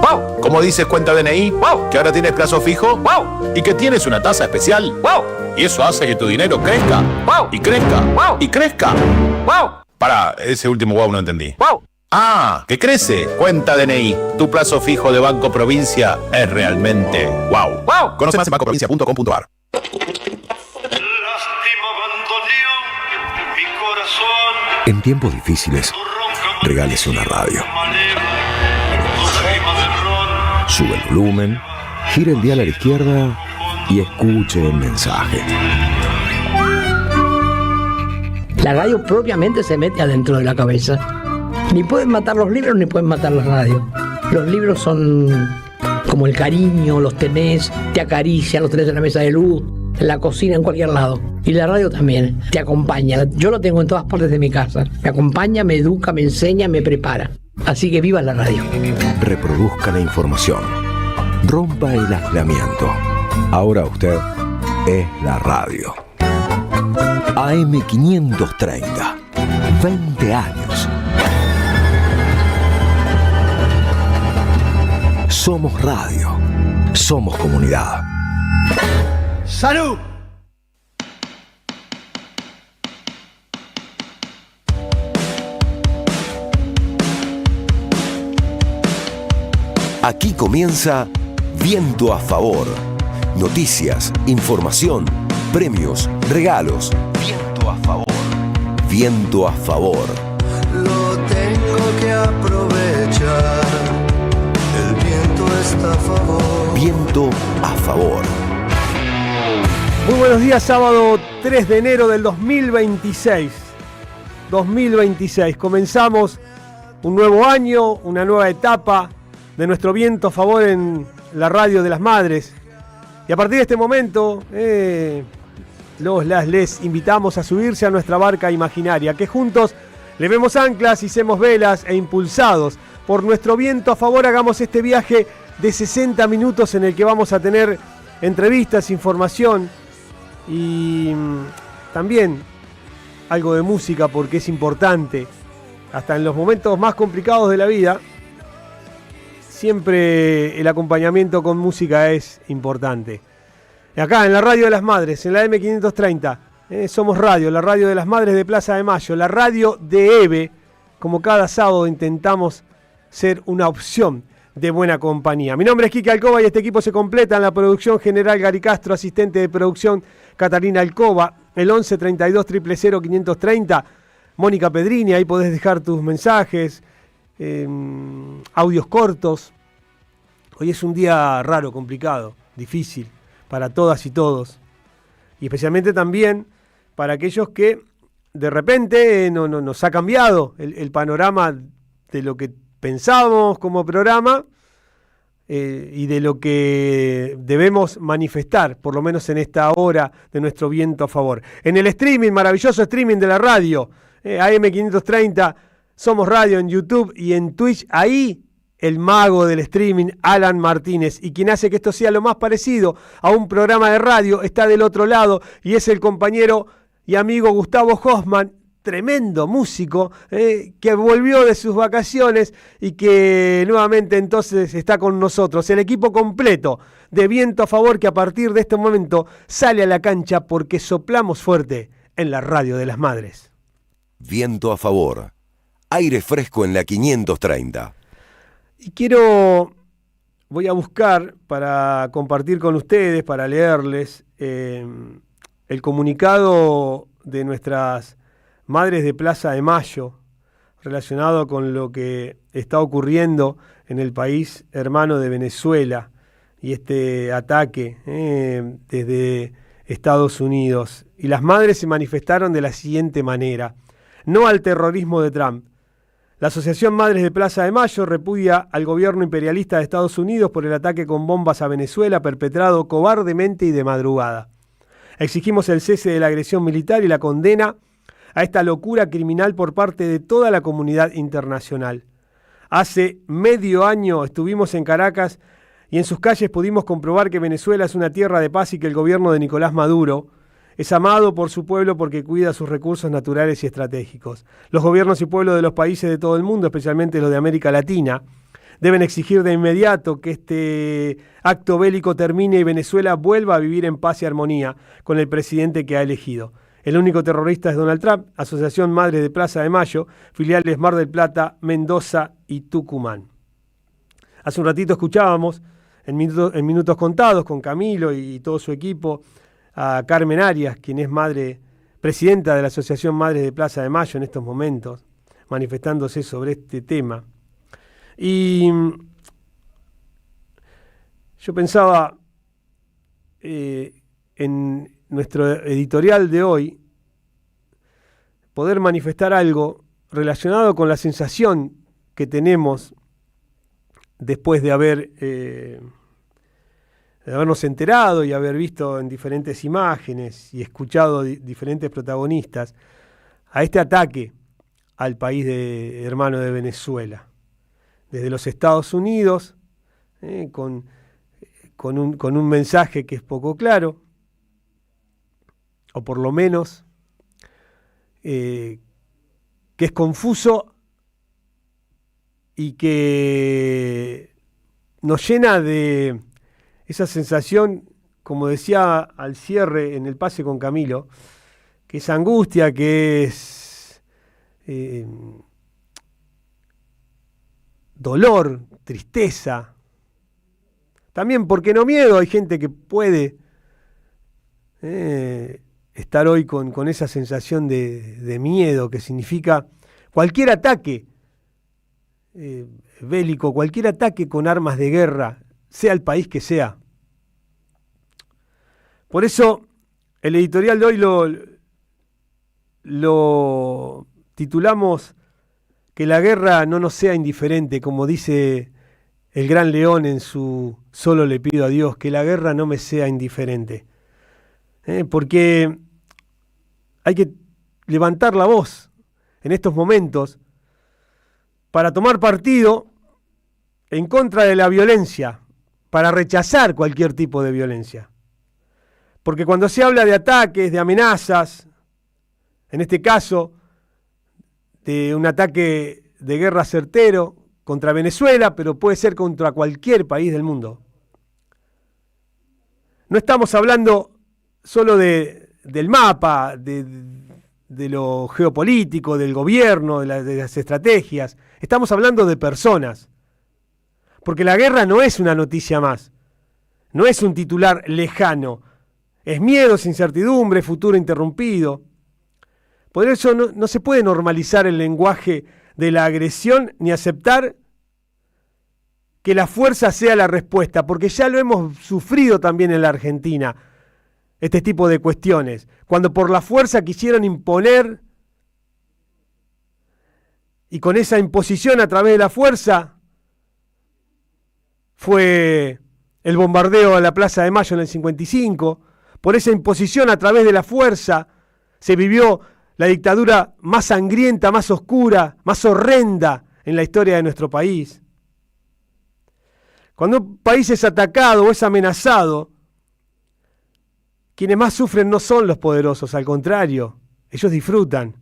¡Wow! ¿Cómo dices cuenta DNI? ¡Wow! ¿Que ahora tienes plazo fijo? ¡Wow! ¿Y que tienes una tasa especial? ¡Wow! Y eso hace que tu dinero crezca. ¡Wow! Y crezca. ¡Wow! Y crezca. ¡Wow! Pará, ese último wow no entendí. ¡Wow! Ah, que crece. Cuenta DNI. Tu plazo fijo de Banco Provincia es realmente wow. ¡Wow! Conoce más en bancoprovincia.com.ar. En tiempos difíciles, regálese una radio. Sube el volumen, gira el dial a la izquierda y escuche el mensaje. La radio propiamente se mete adentro de la cabeza. Ni pueden matar los libros ni pueden matar la radio. Los libros son como el cariño, los tenés, te acarician, los tenés en la mesa de luz, en la cocina, en cualquier lado. Y la radio también, te acompaña. Yo lo tengo en todas partes de mi casa. Me acompaña, me educa, me enseña, me prepara. Así que viva la radio. Reproduzca la información. Rompa el aislamiento. Ahora usted es la radio. AM530. 20 años. Somos radio. Somos comunidad. ¡Salud! Aquí comienza Viento a Favor. Noticias, información, premios, regalos. Viento a favor. Viento a favor. Lo tengo que aprovechar. El viento está a favor. Viento a favor. Muy buenos días, sábado 3 de enero del 2026. 2026. Comenzamos un nuevo año, una nueva etapa de nuestro Viento a Favor en la radio de las madres. Y a partir de este momento, les invitamos a subirse a nuestra barca imaginaria, que juntos levemos anclas, hicemos velas e impulsados por nuestro Viento a Favor hagamos este viaje de 60 minutos en el que vamos a tener entrevistas, información y también algo de música, porque es importante. Hasta en los momentos más complicados de la vida, siempre el acompañamiento con música es importante. Acá en la radio de las madres, en la M530, somos radio, la radio de las madres de Plaza de Mayo, la radio de EVE. Como cada sábado intentamos ser una opción de buena compañía. Mi nombre es Quique Alcoba y este equipo se completa en la producción general Gary Castro, asistente de producción Catalina Alcoba, el 11 32 000 530, Mónica Pedrini, ahí podés dejar tus mensajes, audios cortos. Hoy es un día raro, complicado, difícil para todas y todos, y especialmente también para aquellos que de repente nos ha cambiado el panorama de lo que pensábamos como programa y de lo que debemos manifestar, por lo menos en esta hora de nuestro Viento a Favor. En el streaming, maravilloso streaming de la radio, AM530, Somos Radio en YouTube y en Twitch, ahí el mago del streaming, Alan Martínez, y quien hace que esto sea lo más parecido a un programa de radio, está del otro lado y es el compañero y amigo Gustavo Hoffman, tremendo músico, que volvió de sus vacaciones y que nuevamente entonces está con nosotros. El equipo completo de Viento a Favor, que a partir de este momento sale a la cancha porque soplamos fuerte en la radio de las madres. Viento a Favor. Aire fresco en la 530. Y voy a buscar para compartir con ustedes, para leerles el comunicado de nuestras madres de Plaza de Mayo relacionado con lo que está ocurriendo en el país hermano de Venezuela y este ataque desde Estados Unidos. Y las madres se manifestaron de la siguiente manera: no al terrorismo de Trump. La Asociación Madres de Plaza de Mayo repudia al gobierno imperialista de Estados Unidos por el ataque con bombas a Venezuela perpetrado cobardemente y de madrugada. Exigimos el cese de la agresión militar y la condena a esta locura criminal por parte de toda la comunidad internacional. Hace medio año estuvimos en Caracas y en sus calles pudimos comprobar que Venezuela es una tierra de paz y que el gobierno de Nicolás Maduro es amado por su pueblo porque cuida sus recursos naturales y estratégicos. Los gobiernos y pueblos de los países de todo el mundo, especialmente los de América Latina, Deben exigir de inmediato que este acto bélico termine y Venezuela vuelva a vivir en paz y armonía con el presidente que ha elegido. El único terrorista es Donald Trump. Asociación Madres de Plaza de Mayo, filiales Mar del Plata, Mendoza y Tucumán. Hace un ratito escuchábamos en minutos contados con Camilo y todo su equipo a Carmen Arias, quien es presidenta de la Asociación Madres de Plaza de Mayo en estos momentos, manifestándose sobre este tema. Y yo pensaba en nuestro editorial de hoy poder manifestar algo relacionado con la sensación que tenemos después de habernos enterado y haber visto en diferentes imágenes y escuchado diferentes protagonistas a este ataque al país hermano de Venezuela. Desde los Estados Unidos, con un mensaje que es poco claro, o por lo menos que es confuso y que nos llena de esa sensación, como decía al cierre en el pase con Camilo, que es angustia, que es dolor, tristeza. También, ¿por qué no miedo? Hay gente que puede estar hoy con esa sensación de miedo, que significa cualquier ataque bélico, cualquier ataque con armas de guerra, sea el país que sea. Por eso, el editorial de hoy lo titulamos Que la guerra no nos sea indiferente, como dice el Gran León en su Solo le pido a Dios, que la guerra no me sea indiferente. Porque hay que levantar la voz en estos momentos para tomar partido en contra de la violencia, para rechazar cualquier tipo de violencia. Porque cuando se habla de ataques, de amenazas, en este caso, de un ataque de guerra certero contra Venezuela, pero puede ser contra cualquier país del mundo. No estamos hablando solo del mapa, de lo geopolítico, del gobierno, de las estrategias. Estamos hablando de personas. Porque la guerra no es una noticia más. No es un titular lejano. Es miedo, es incertidumbre, futuro interrumpido. Por eso no se puede normalizar el lenguaje de la agresión ni aceptar que la fuerza sea la respuesta, porque ya lo hemos sufrido también en la Argentina, este tipo de cuestiones. Cuando por la fuerza quisieron imponer, y con esa imposición a través de la fuerza, fue el bombardeo a la Plaza de Mayo en el 55, por esa imposición a través de la fuerza, se vivió la dictadura más sangrienta, más oscura, más horrenda en la historia de nuestro país. Cuando un país es atacado o es amenazado, quienes más sufren no son los poderosos, al contrario, ellos disfrutan.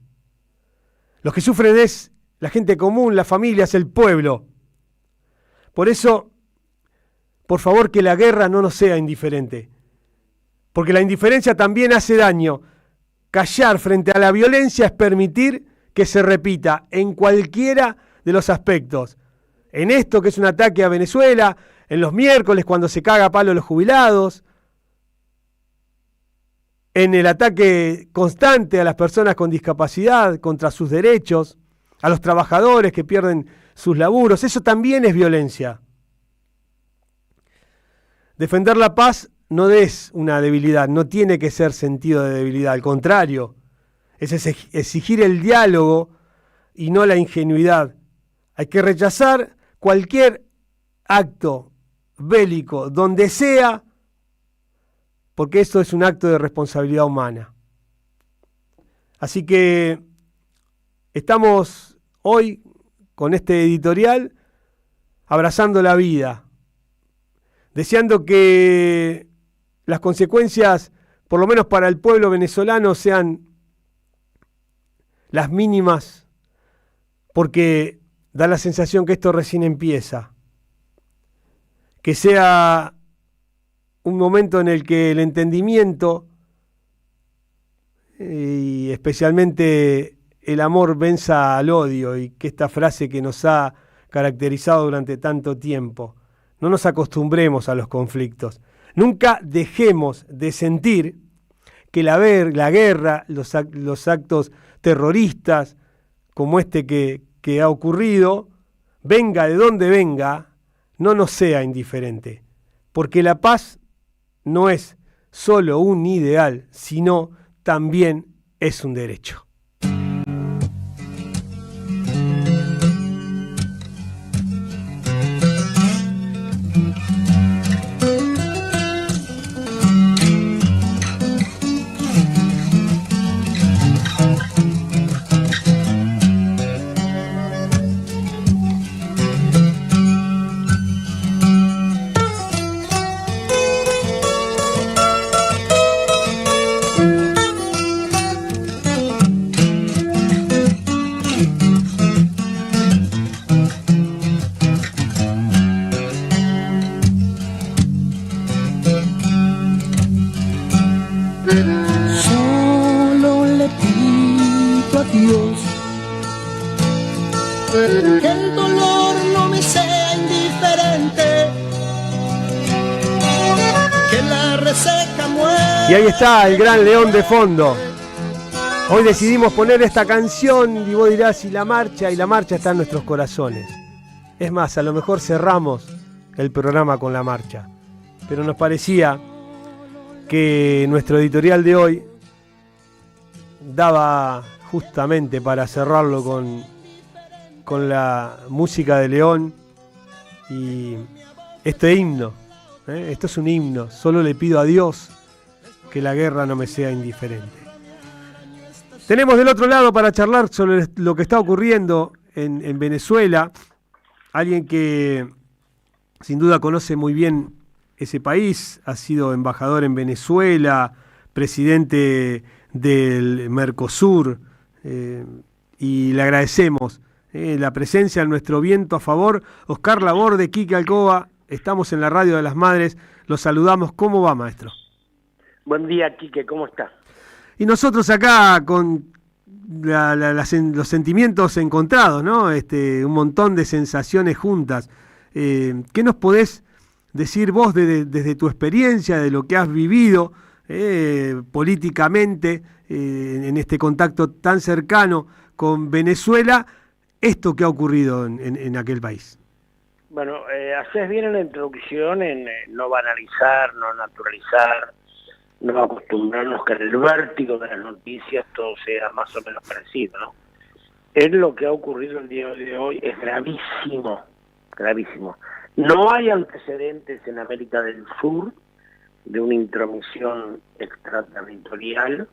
Los que sufren es la gente común, las familias, el pueblo. Por eso, por favor, que la guerra no nos sea indiferente, porque la indiferencia también hace daño. Callar frente a la violencia es permitir que se repita en cualquiera de los aspectos. En esto que es un ataque a Venezuela, en los miércoles cuando se caga a palo a los jubilados, en el ataque constante a las personas con discapacidad, contra sus derechos, a los trabajadores que pierden sus laburos, eso también es violencia. Defender la paz no es una debilidad, no tiene que ser sentido de debilidad, al contrario, es exigir el diálogo y no la ingenuidad. Hay que rechazar cualquier acto bélico, donde sea, porque esto es un acto de responsabilidad humana. Así que estamos hoy con este editorial abrazando la vida, deseando que las consecuencias, por lo menos para el pueblo venezolano, sean las mínimas, porque da la sensación que esto recién empieza. que sea un momento en el que el entendimiento y especialmente el amor venza al odio, y que esta frase que nos ha caracterizado durante tanto tiempo, no nos acostumbremos a los conflictos, nunca dejemos de sentir que la guerra, los actos terroristas como este que ha ocurrido, venga de donde venga, no nos sea indiferente, porque la paz no es solo un ideal, sino también es un derecho. Solo le pido a Dios que el dolor no me sea indiferente, que la reseca muera. Y ahí está el Gran León de fondo. Hoy decidimos poner esta canción y vos dirás, y la marcha está en nuestros corazones. Es más, a lo mejor cerramos el programa con la marcha, pero nos parecía que nuestro editorial de hoy daba justamente para cerrarlo con la música de León y este himno. Esto es un himno. Solo le pido a Dios que la guerra no me sea indiferente. Tenemos del otro lado para charlar sobre lo que está ocurriendo en Venezuela, alguien que sin duda conoce muy bien ese país, ha sido embajador en Venezuela, presidente del Mercosur, y le agradecemos la presencia en nuestro Viento a Favor. Oscar Laborde, Quique Alcoba, estamos en la Radio de las Madres, los saludamos. ¿Cómo va, maestro? Buen día, Quique, ¿cómo está? Y nosotros acá con los sentimientos encontrados, ¿no? Un montón de sensaciones juntas. ¿Qué nos podés decir vos desde tu experiencia, de lo que has vivido políticamente en este contacto tan cercano con Venezuela, esto que ha ocurrido en aquel país? Bueno, haces bien en la introducción en no banalizar, no naturalizar, no acostumbrarnos que en el vértigo de las noticias todo sea más o menos parecido, ¿no? Es lo que ha ocurrido el día de hoy, es gravísimo, gravísimo. No hay antecedentes en América del Sur de una intromisión extraterritorial,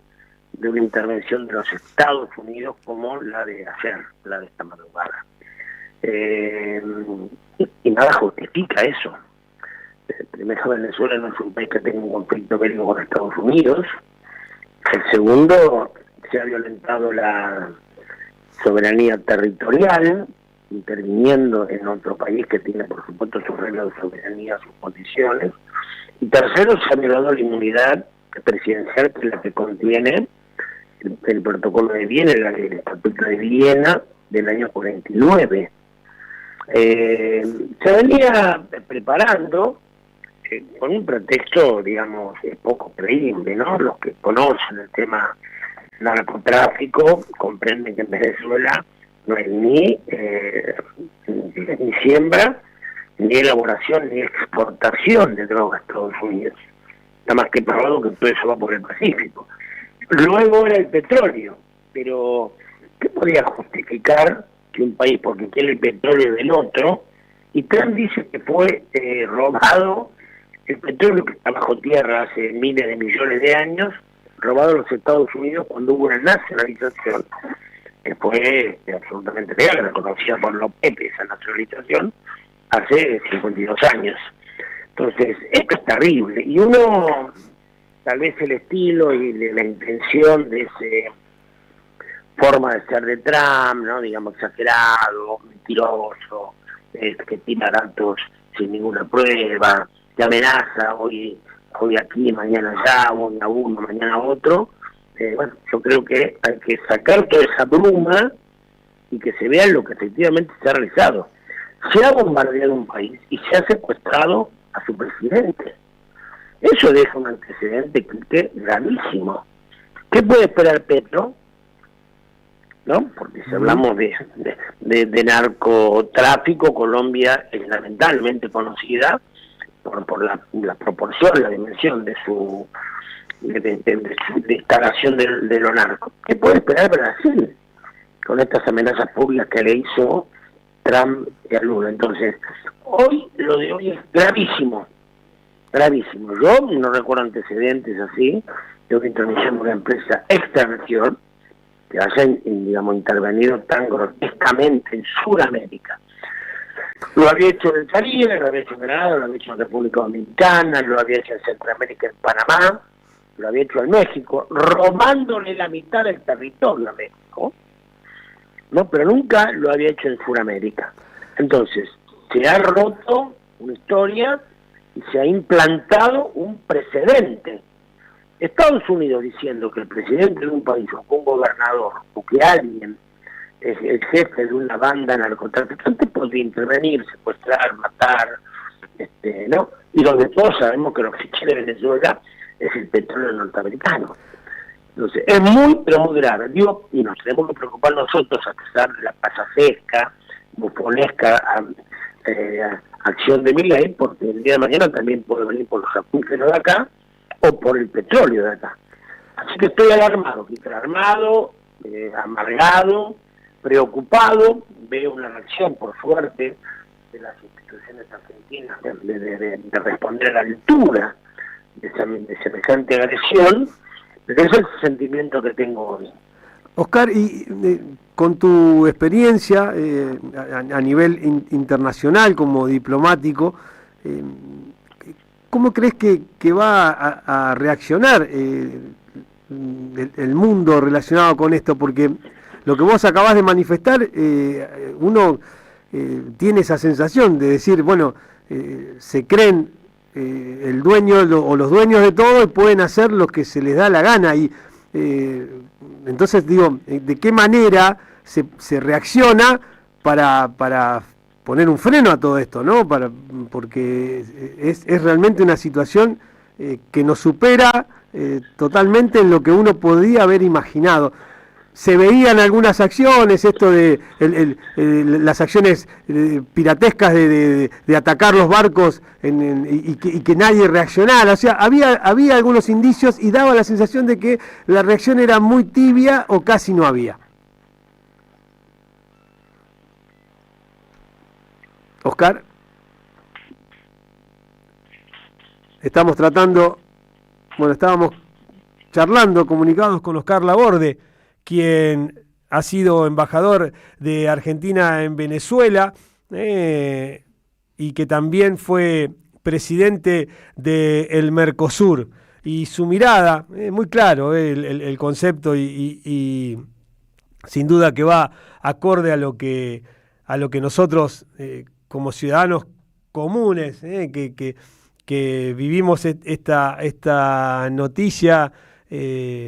de una intervención de los Estados Unidos como la de ayer, la de esta madrugada. Y nada justifica eso. Primero, Venezuela no es un país que tenga un conflicto bélico con Estados Unidos. El segundo, se ha violentado la soberanía territorial, interviniendo en otro país que tiene, por supuesto, sus reglas de soberanía, sus condiciones. Y tercero, se ha violado la inmunidad presidencial, que es la que contiene el protocolo de Viena, el Estatuto de Viena del año 49. Se venía preparando con un pretexto, digamos, poco creíble, ¿no? Los que conocen el tema narcotráfico comprenden que en Venezuela no hay ni siembra, ni elaboración, ni exportación de drogas a Estados Unidos. Está más que probado que todo eso va por el Pacífico. Luego era el petróleo, pero ¿qué podía justificar que un país, porque quiere el petróleo del otro, y Trump dice que fue robado el petróleo que está bajo tierra hace miles de millones de años, robado a los Estados Unidos cuando hubo una nacionalización que fue absolutamente legal, reconocida por los Pepe, esa nacionalización, hace 52 años. Entonces, esto es terrible, y uno, tal vez el estilo y la intención de ese forma de ser de Trump, ¿no? Digamos, exagerado, mentiroso, que tira datos sin ninguna prueba, te amenaza hoy aquí, mañana allá, hoy a uno, mañana a otro. Bueno, yo creo que hay que sacar toda esa bruma y que se vea lo que efectivamente se ha realizado. Se ha bombardeado un país y se ha secuestrado a su presidente. Eso deja un antecedente que gravísimo. ¿Qué puede esperar Petro? ¿No? Porque si hablamos de narcotráfico, Colombia es lamentablemente conocida por la proporción, la dimensión de su instalación de lo narco. ¿Qué puede esperar Brasil con estas amenazas públicas que le hizo Trump y a Lula? Entonces, lo de hoy es gravísimo, gravísimo. Yo no recuerdo antecedentes así. Tengo que intervenir una empresa extranjera que haya, digamos, intervenido tan grotescamente en Sudamérica. Lo había hecho en el Caribe, lo había hecho en Granada, lo había hecho en República Dominicana, lo había hecho en Centroamérica, en Panamá, lo había hecho en México, robándole la mitad del territorio a México, ¿no? Pero nunca lo había hecho en Sudamérica. Entonces, se ha roto una historia y se ha implantado un precedente. Estados Unidos diciendo que el presidente de un país o un gobernador o que alguien es el jefe de una banda narcotraficante podría intervenir, secuestrar, matar, ¿no? Y donde todos sabemos que lo que quiere Venezuela es el petróleo norteamericano. Entonces, es muy, pero muy grave. Digo, y nos tenemos que preocupar nosotros a pesar de la pasajesca, bufonesca acción de Milei, porque el día de mañana también puede venir por los acuíferos de acá o por el petróleo de acá. Así que estoy alarmado, amargado, preocupado. Veo una reacción, por suerte, de las instituciones argentinas de responder a la altura de semejante agresión, pero ese es el sentimiento que tengo hoy. Oscar, y con tu experiencia a nivel internacional como diplomático, ¿cómo crees que va a reaccionar el mundo relacionado con esto? Porque lo que vos acabás de manifestar, uno tiene esa sensación de decir, bueno, se creen el dueño o los dueños de todo y pueden hacer lo que se les da la gana. Y entonces digo, ¿de qué manera se reacciona para poner un freno a todo esto, ¿no? Porque es realmente una situación que nos supera totalmente en lo que uno podía haber imaginado. Se veían algunas acciones, esto de las acciones piratescas de atacar los barcos y que nadie reaccionara. O sea, había algunos indicios y daba la sensación de que la reacción era muy tibia o casi no había. Oscar, estábamos charlando, comunicados con Oscar Laborde, quien ha sido embajador de Argentina en Venezuela y que también fue presidente del Mercosur. Y su mirada, muy claro el concepto y sin duda que va acorde a lo que nosotros como ciudadanos comunes que vivimos esta noticia,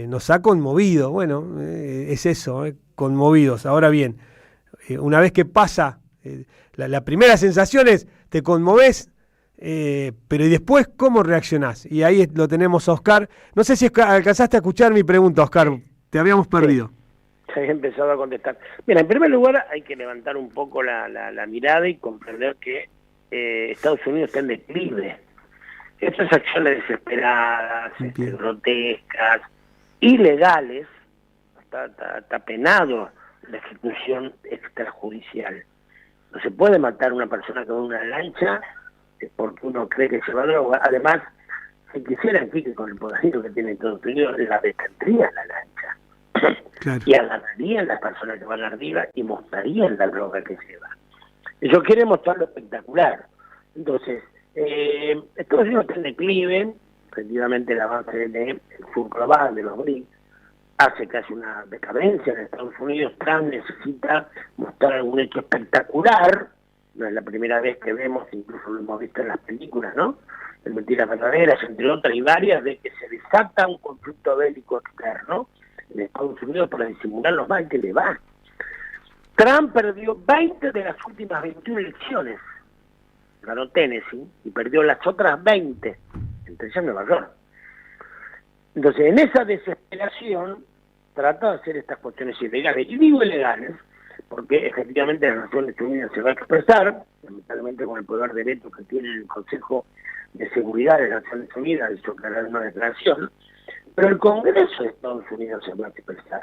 nos ha conmovido. Bueno, es eso, conmovidos. Ahora bien, una vez que pasa, la primera sensación es, te conmoves, pero ¿y después cómo reaccionás? Y ahí lo tenemos a Oscar. No sé si alcanzaste a escuchar mi pregunta, Oscar, te habíamos perdido. Sí, he empezado a contestar. Mira, en primer lugar hay que levantar un poco la mirada y comprender que Estados Unidos está en declive. Estas acciones desesperadas, grotescas, ilegales, está penado la ejecución extrajudicial. No se puede matar a una persona con una lancha porque uno cree que se va a droga. Además, si quisiera aquí que con el poderío que tiene Estados Unidos, la detendría la lancha. Claro. Y agarrarían las personas que van arriba y mostrarían la droga que lleva. Ellos quieren mostrar lo espectacular. Entonces, Estados Unidos está en declive, efectivamente el avance del sur global, de los BRICS, hace casi una decadencia en Estados Unidos. Trump necesita mostrar algún hecho espectacular no es la primera vez que vemos, incluso lo hemos visto en las películas, ¿no? En Mentiras Verdaderas, entre otras y varias, de que se desata un conflicto bélico externo en Estados Unidos para disimular lo mal que le va. Trump perdió 20 de las últimas 21 elecciones, ganó Tennessee y perdió las otras 20, entre ellas Nueva York. Entonces, en esa desesperación, trata de hacer estas cuestiones ilegales. Y digo ilegales, porque efectivamente las Naciones Unidas se va a expresar, lamentablemente con el poder de veto que tiene el Consejo de Seguridad de las Naciones Unidas, hizo crear una declaración, pero el Congreso de Estados Unidos se va a expresar.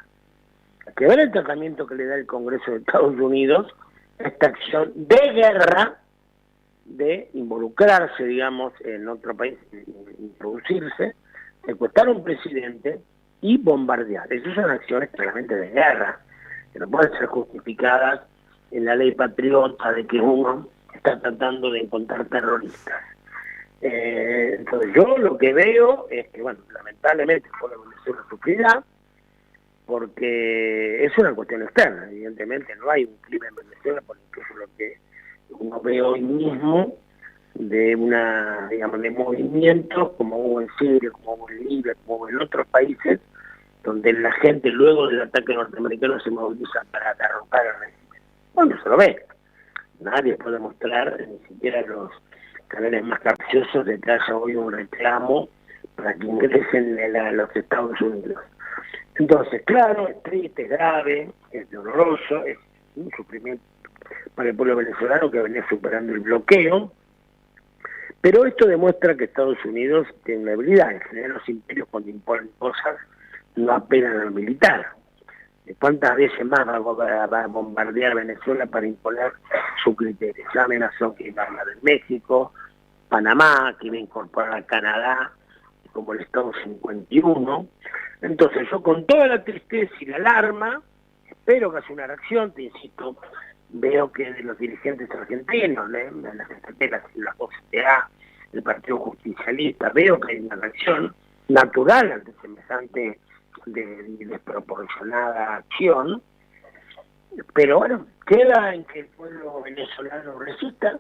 Hay que ver el tratamiento que le da el Congreso de Estados Unidos a esta acción de guerra, de involucrarse, digamos, en otro país, introducirse, secuestrar a un presidente y bombardear. Esas son acciones claramente de guerra, que no pueden ser justificadas en la ley patriota de que uno está tratando de encontrar terroristas. Entonces yo lo que veo es que, bueno, lamentablemente el pueblo de Venezuela sufrirá, porque es una cuestión externa. Evidentemente no hay un clima en Venezuela, por incluso lo que uno ve hoy mismo de una, digamos, de movimientos como hubo en Siria, como hubo en Libia, como hubo en otros países, donde la gente luego del ataque norteamericano se moviliza para derrocar al régimen. Bueno, se lo ve. Nadie puede mostrar, ni siquiera los canales más capciosos, de que haya hoy un reclamo para que ingresen a los Estados Unidos. Entonces, claro, es triste, es grave, es doloroso, es un sufrimiento para el pueblo venezolano que venía superando el bloqueo, pero esto demuestra que Estados Unidos tiene una habilidad. En general, los imperios cuando imponen cosas no apelan al militar. ¿Cuántas veces más va a bombardear Venezuela para imponer su criterio? Ya amenazó que iba a hablar de México, Panamá, que iba a incorporar a Canadá como el Estado 51. Entonces yo, con toda la tristeza y la alarma, espero que haga una reacción. Te insisto, veo que de los dirigentes argentinos, las estrategias, la OCTA, el Partido Justicialista, veo que hay una reacción natural ante semejante de desproporcionada acción, pero bueno, queda en que el pueblo venezolano resista,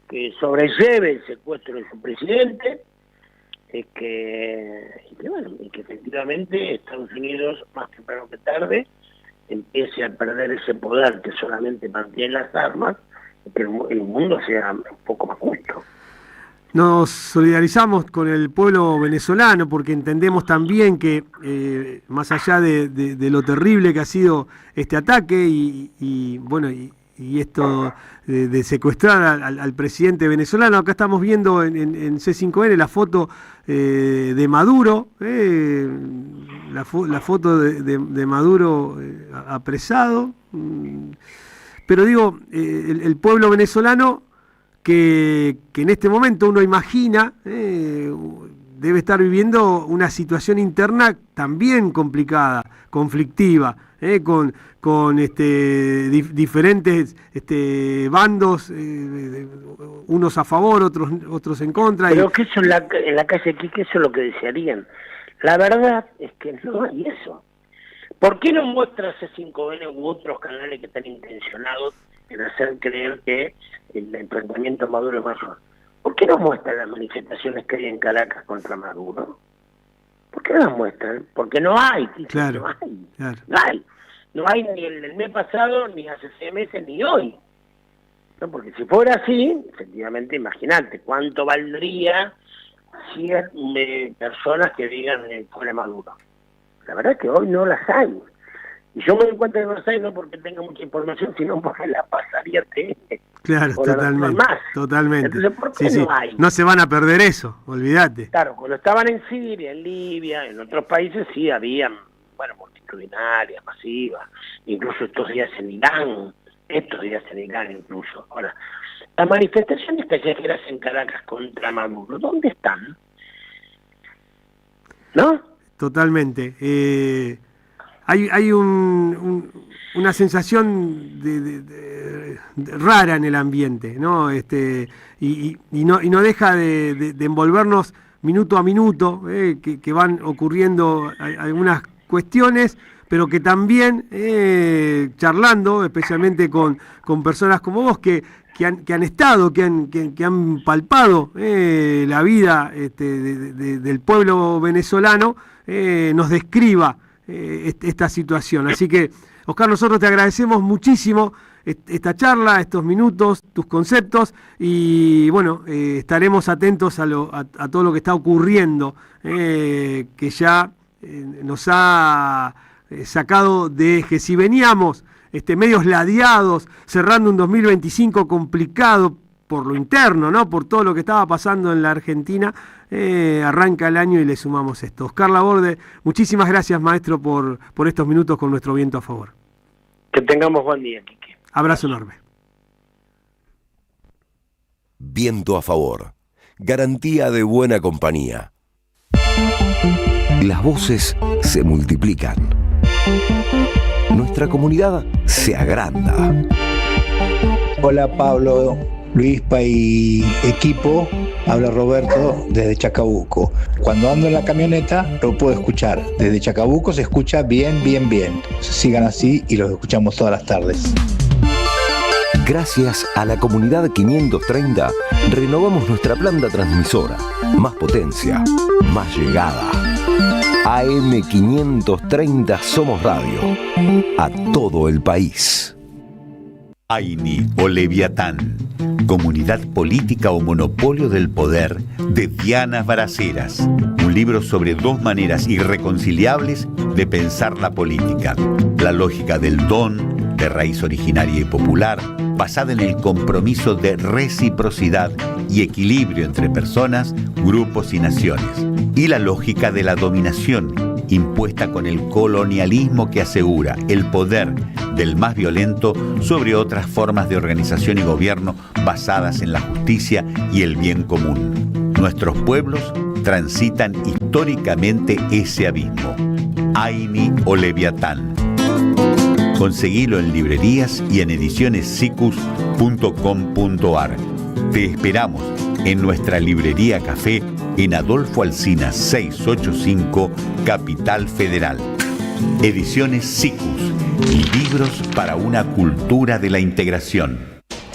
que sobrelleve el secuestro de su presidente, y que efectivamente Estados Unidos, más temprano que tarde, empiece a perder ese poder que solamente mantiene las armas, y que el mundo sea un poco más justo. Nos solidarizamos con el pueblo venezolano porque entendemos también que más allá de lo terrible que ha sido este ataque y esto de secuestrar al presidente venezolano, acá estamos viendo en C5N la foto de Maduro, la foto de Maduro apresado, pero digo, el pueblo venezolano que en este momento uno imagina debe estar viviendo una situación interna también complicada, conflictiva, con diferentes bandos, unos a favor, otros en contra. Pero que eso en la calle Quique, eso es lo que desearían. La verdad es que no hay eso. ¿Por qué no muestra C5N u otros canales que están intencionados en hacer creer que el enfrentamiento a Maduro es mayor? ¿Por qué no muestran las manifestaciones que hay en Caracas contra Maduro? ¿Por qué no las muestran? Porque no hay, claro, no hay, claro. No hay ni el mes pasado, ni hace 6 meses, ni hoy. ¿No? Porque si fuera así, efectivamente, imagínate cuánto valdría 100 personas que digan fuera Maduro. La verdad es que hoy no las hay. Y yo me doy cuenta de que no las hay, no porque tenga mucha información, sino porque la pasaría TN. Claro, totalmente. Entonces, ¿por qué no hay? No se van a perder eso, olvídate. Claro, cuando estaban en Siria, en Libia, en otros países sí habían, multitudinarias, masivas, incluso estos días en Irán incluso. Ahora, las manifestaciones callejeras en Caracas contra Maduro, ¿dónde están? ¿No? Totalmente. Hay una sensación de rara en el ambiente, ¿no? Y no deja de envolvernos minuto a minuto, que van ocurriendo algunas cuestiones, pero que también charlando, especialmente con personas como vos, que han estado, que han palpado la vida del pueblo venezolano, nos describa esta situación. Así que, Oscar, nosotros te agradecemos muchísimo esta charla, estos minutos, tus conceptos, y bueno, estaremos atentos a todo lo que está ocurriendo, que ya nos ha sacado de eje. Si veníamos medios ladeados, cerrando un 2025 complicado por lo interno, ¿no? Por todo lo que estaba pasando en la Argentina, arranca el año y le sumamos esto. Oscar Laborde, muchísimas gracias, maestro, por estos minutos con nuestro Viento a Favor. Que tengamos buen día, Quique. Abrazo enorme. Viento a Favor. Garantía de buena compañía. Las voces se multiplican. Nuestra comunidad se agranda. Hola Pablo, Luispa y equipo, habla Roberto desde Chacabuco. Cuando ando en la camioneta lo puedo escuchar. Desde Chacabuco se escucha bien. Sigan así y los escuchamos todas las tardes. Gracias a la comunidad 530, renovamos nuestra planta transmisora. Más potencia, más llegada. AM 530 Somos Radio. A todo el país. Aini o Leviatán, Comunidad Política o Monopolio del Poder, de Diana Baraceras. Un libro sobre dos maneras irreconciliables de pensar la política. La lógica del don, de raíz originaria y popular, basada en el compromiso de reciprocidad y equilibrio entre personas, grupos y naciones. Y la lógica de la dominación, impuesta con el colonialismo que asegura el poder del más violento sobre otras formas de organización y gobierno basadas en la justicia y el bien común. Nuestros pueblos transitan históricamente ese abismo. Aini o Leviatán. Conseguilo en librerías y en edicionessicus.com.ar. Te esperamos en nuestra librería café en Adolfo Alsina 685, Capital Federal. Ediciones Sicus, libros para una cultura de la integración.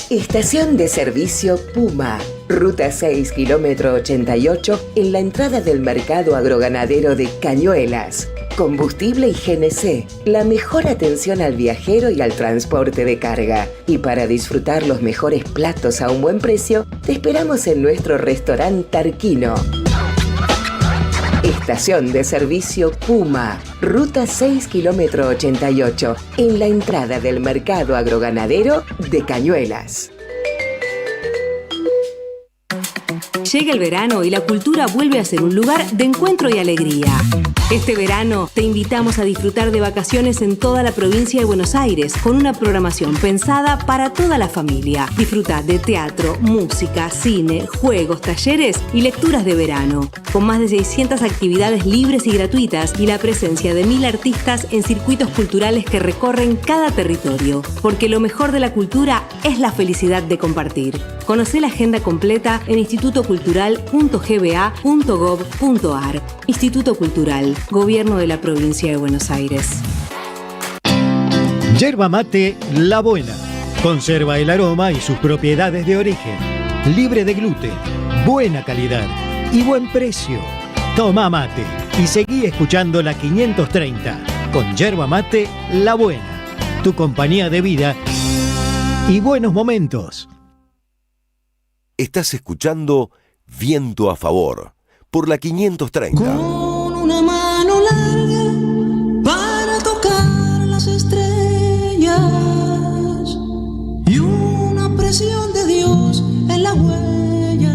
Estación de servicio Puma, ruta 6, kilómetro 88, en la entrada del mercado agroganadero de Cañuelas. Combustible y GNC, la mejor atención al viajero y al transporte de carga. Y para disfrutar los mejores platos a un buen precio, te esperamos en nuestro restaurante Tarquino. Estación de servicio Puma, ruta 6, kilómetro 88, en la entrada del mercado agroganadero de Cañuelas. Llega el verano y la cultura vuelve a ser un lugar de encuentro y alegría. Este verano te invitamos a disfrutar de vacaciones en toda la provincia de Buenos Aires con una programación pensada para toda la familia. Disfruta de teatro, música, cine, juegos, talleres y lecturas de verano. Con más de 600 actividades libres y gratuitas y la presencia de 1000 artistas en circuitos culturales que recorren cada territorio. Porque lo mejor de la cultura es la felicidad de compartir. Conocé la agenda completa en institutocultural.gba.gov.ar. Instituto Cultural, Gobierno de la Provincia de Buenos Aires. Yerba mate La Buena. Conserva el aroma y sus propiedades de origen. Libre de gluten, buena calidad y buen precio. Toma mate y seguí escuchando la 530 con Yerba mate La Buena. Tu compañía de vida y buenos momentos. Estás escuchando Viento a Favor por la 530. Con una mano larga para tocar las estrellas y una presión de Dios en la huella.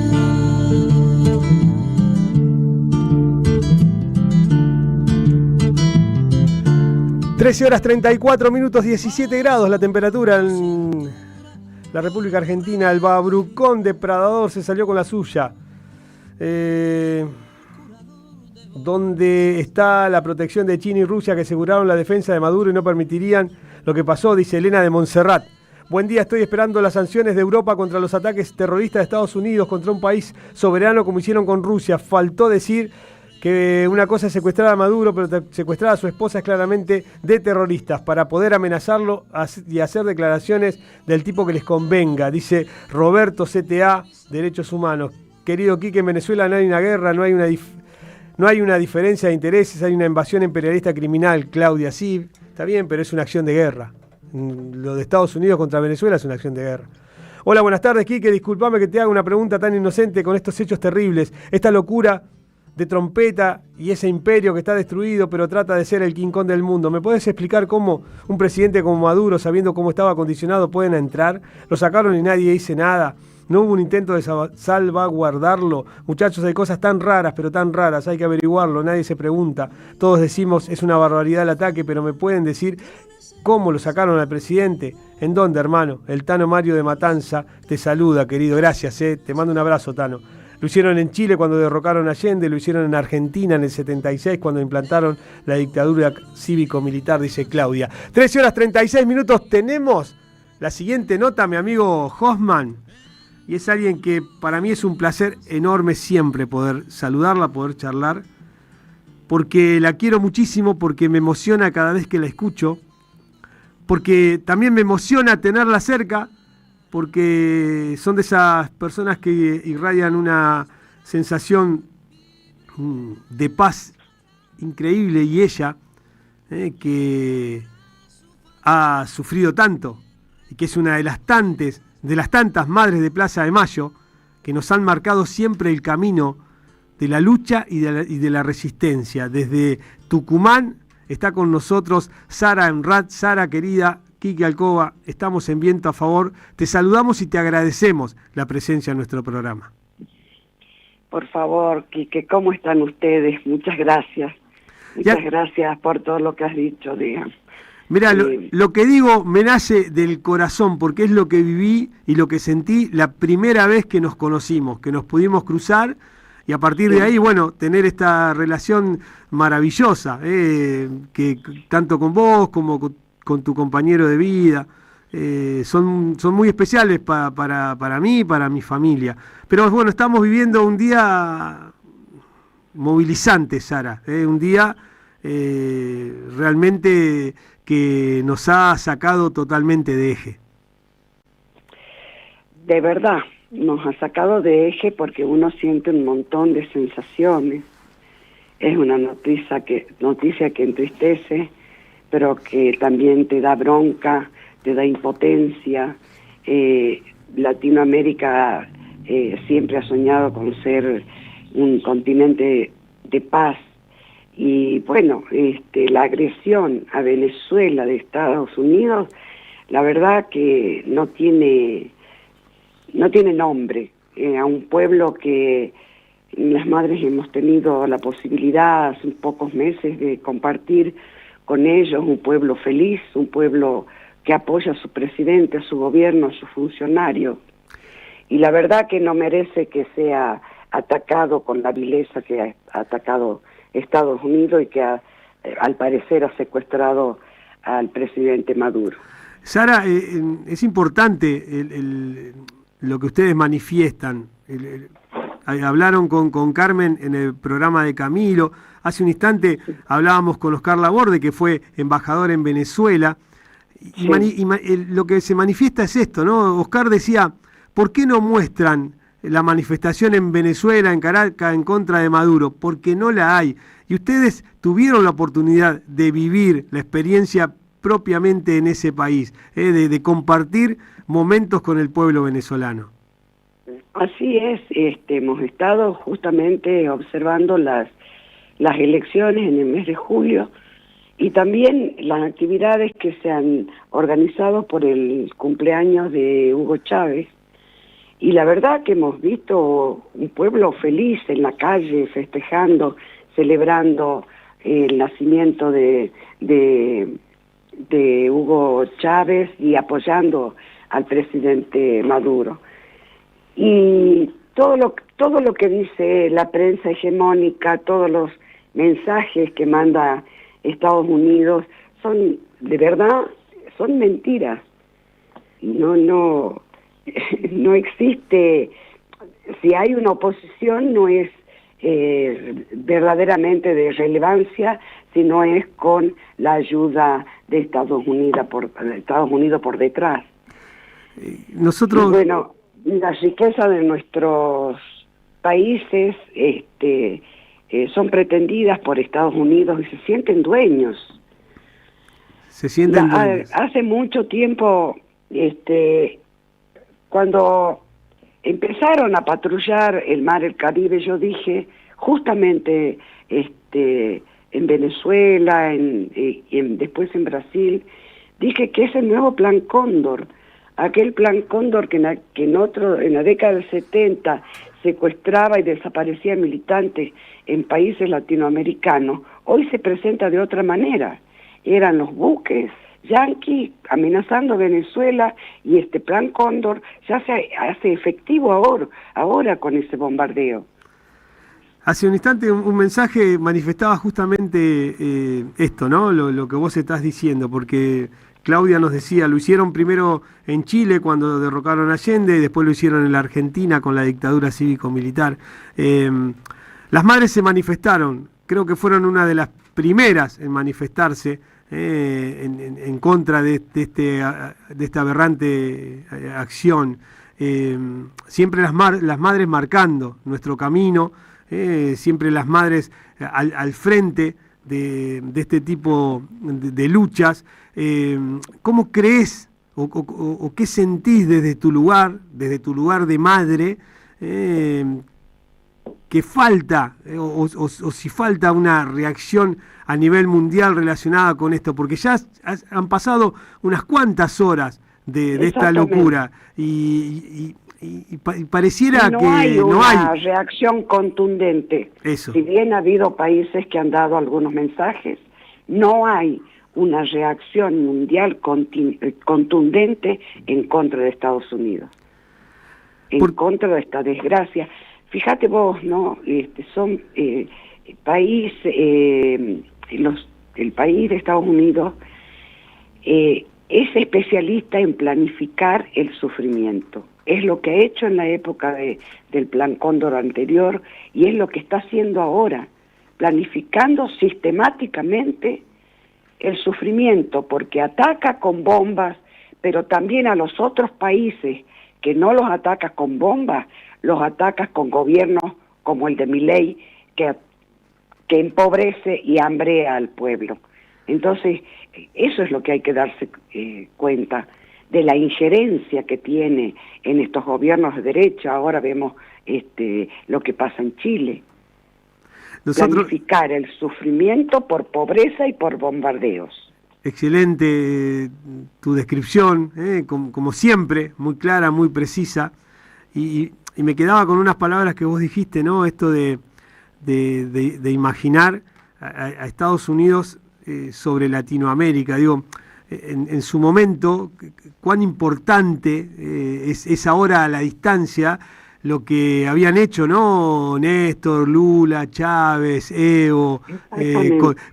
Horas 34 minutos, 17 grados la temperatura en la República Argentina. El Babrucón depredador se salió con la suya. ¿Dónde está la protección de China y Rusia que aseguraron la defensa de Maduro y no permitirían lo que pasó? Dice Elena de Montserrat. Buen día, estoy esperando las sanciones de Europa contra los ataques terroristas de Estados Unidos contra un país soberano como hicieron con Rusia. Faltó decir que una cosa es secuestrar a Maduro, pero secuestrar a su esposa es claramente de terroristas, para poder amenazarlo y hacer declaraciones del tipo que les convenga, dice Roberto CTA, Derechos Humanos. Querido Quique, en Venezuela no hay una guerra, no hay una diferencia de intereses, hay una invasión imperialista criminal, Claudia, sí, está bien, pero es una acción de guerra. Lo de Estados Unidos contra Venezuela es una acción de guerra. Hola, buenas tardes, Quique, disculpame que te haga una pregunta tan inocente con estos hechos terribles, esta locura de trompeta y ese imperio que está destruido, pero trata de ser el King Kong del mundo. ¿Me puedes explicar cómo un presidente como Maduro, sabiendo cómo estaba condicionado, pueden entrar? Lo sacaron y nadie dice nada. No hubo un intento de salvaguardarlo. Muchachos, hay cosas tan raras, pero tan raras, hay que averiguarlo, nadie se pregunta. Todos decimos, es una barbaridad el ataque, pero ¿me pueden decir cómo lo sacaron al presidente? ¿En dónde, hermano? El Tano Mario de Matanza te saluda, querido. Gracias, te mando un abrazo, Tano. Lo hicieron en Chile cuando derrocaron a Allende, lo hicieron en Argentina en el 76 cuando implantaron la dictadura cívico-militar, dice Claudia. 13:36. Tenemos la siguiente nota, mi amigo Hoffman, y es alguien que para mí es un placer enorme siempre poder saludarla, poder charlar, porque la quiero muchísimo, porque me emociona cada vez que la escucho, porque también me emociona tenerla cerca, porque son de esas personas que irradian una sensación de paz increíble, y ella, que ha sufrido tanto, y que es una de las tantas madres de Plaza de Mayo, que nos han marcado siempre el camino de la lucha y de la resistencia. Desde Tucumán está con nosotros Sara Emrat. Sara, querida, Quique Alcoba, estamos en Viento a Favor. Te saludamos y te agradecemos la presencia en nuestro programa. Por favor, Quique, ¿cómo están ustedes? Muchas gracias. Muchas gracias por todo lo que has dicho, digamos. Mira, lo que digo me nace del corazón, porque es lo que viví y lo que sentí la primera vez que nos conocimos, que nos pudimos cruzar, y a partir de ahí, bueno, tener esta relación maravillosa, que tanto con vos como con tu compañero de vida, son muy especiales para mí y para mi familia. Pero bueno, estamos viviendo un día movilizante, Sara, un día realmente que nos ha sacado totalmente de eje. De verdad, nos ha sacado de eje porque uno siente un montón de sensaciones. Es una noticia que entristece, pero que también te da bronca, te da impotencia. Latinoamérica siempre ha soñado con ser un continente de paz. Y bueno, la agresión a Venezuela de Estados Unidos, la verdad que no tiene nombre. A un pueblo que las madres hemos tenido la posibilidad hace pocos meses de compartir con ellos, un pueblo feliz, un pueblo que apoya a su presidente, a su gobierno, a sus funcionarios. Y la verdad que no merece que sea atacado con la vileza que ha atacado Estados Unidos y que al parecer ha secuestrado al presidente Maduro. Sara, es importante lo que ustedes manifiestan. Hablaron con Carmen en el programa de Camilo. Hace un instante hablábamos con Oscar Laborde, que fue embajador en Venezuela. Y lo que se manifiesta es esto, ¿no? Oscar decía, ¿por qué no muestran la manifestación en Venezuela, en Caracas, en contra de Maduro? Porque no la hay. Y ustedes tuvieron la oportunidad de vivir la experiencia propiamente en ese país, de compartir momentos con el pueblo venezolano. Así es, hemos estado justamente observando las elecciones en el mes de julio y también las actividades que se han organizado por el cumpleaños de Hugo Chávez. Y la verdad que hemos visto un pueblo feliz en la calle, festejando, celebrando el nacimiento de Hugo Chávez y apoyando al presidente Maduro. Y todo lo que dice la prensa hegemónica, todos los mensajes que manda Estados Unidos, son, de verdad, son mentiras. No existe, si hay una oposición no es verdaderamente de relevancia si no es con la ayuda de Estados Unidos por detrás. Nosotros... Y bueno, la riqueza de nuestros países son pretendidas por Estados Unidos y se sienten dueños. Se sienten dueños. Hace mucho tiempo, cuando empezaron a patrullar el mar, el Caribe, yo dije, justamente en Venezuela, después en Brasil, dije que ese nuevo Plan Cóndor, aquel Plan Cóndor que en la década del 70 secuestraba y desaparecía militantes en países latinoamericanos, hoy se presenta de otra manera. Eran los buques yanquis amenazando a Venezuela y este Plan Cóndor ya se hace efectivo ahora con ese bombardeo. Hace un instante un mensaje manifestaba justamente esto, ¿no? Lo que vos estás diciendo, porque Claudia nos decía, lo hicieron primero en Chile cuando derrocaron a Allende, y después lo hicieron en la Argentina con la dictadura cívico-militar. Las madres se manifestaron, creo que fueron una de las primeras en manifestarse en contra de esta aberrante acción. Siempre las madres marcando nuestro camino, siempre las madres al frente de este tipo de luchas. ¿Cómo crees o qué sentís desde tu lugar de madre, que falta o si falta una reacción a nivel mundial relacionada con esto? Porque ya han pasado unas cuantas horas de esta locura y pareciera que no hay una reacción contundente. Eso. Si bien ha habido países que han dado algunos mensajes, no hay una reacción mundial contundente en contra de Estados Unidos, contra de esta desgracia. Fíjate vos, ¿no? Son países, el país de Estados Unidos es especialista en planificar el sufrimiento. Es lo que ha hecho en la época del Plan Cóndor anterior y es lo que está haciendo ahora, planificando sistemáticamente el sufrimiento, porque ataca con bombas, pero también a los otros países que no los ataca con bombas, los ataca con gobiernos como el de Milei, que empobrece y hambrea al pueblo. Entonces, eso es lo que hay que darse cuenta de la injerencia que tiene en estos gobiernos de derecha. Ahora vemos lo que pasa en Chile. Planificar el sufrimiento por pobreza y por bombardeos. Excelente tu descripción, como siempre, muy clara, muy precisa, y me quedaba con unas palabras que vos dijiste, ¿no? Esto de imaginar a Estados Unidos sobre Latinoamérica. Digo, en su momento, cuán importante es ahora a la distancia lo que habían hecho, ¿no? Néstor, Lula, Chávez, Evo,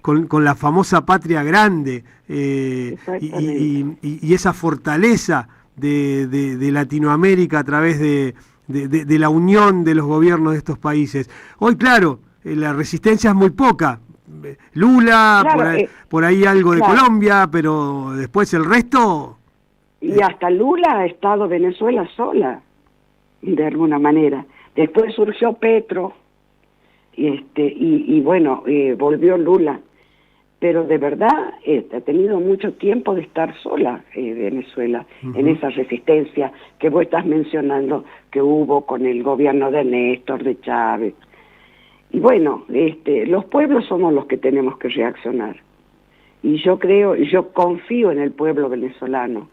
con la famosa patria grande, y esa fortaleza de Latinoamérica a través de la unión de los gobiernos de estos países. Hoy, claro, la resistencia es muy poca. Lula, claro, por ahí algo de Colombia, pero después el resto... Y hasta Lula ha estado Venezuela sola, de alguna manera. Después surgió Petro, y bueno, volvió Lula. Pero de verdad ha tenido mucho tiempo de estar sola Venezuela, en esa resistencia que vos estás mencionando que hubo con el gobierno de Néstor, de Chávez. Y bueno, los pueblos somos los que tenemos que reaccionar. Y yo confío en el pueblo venezolano,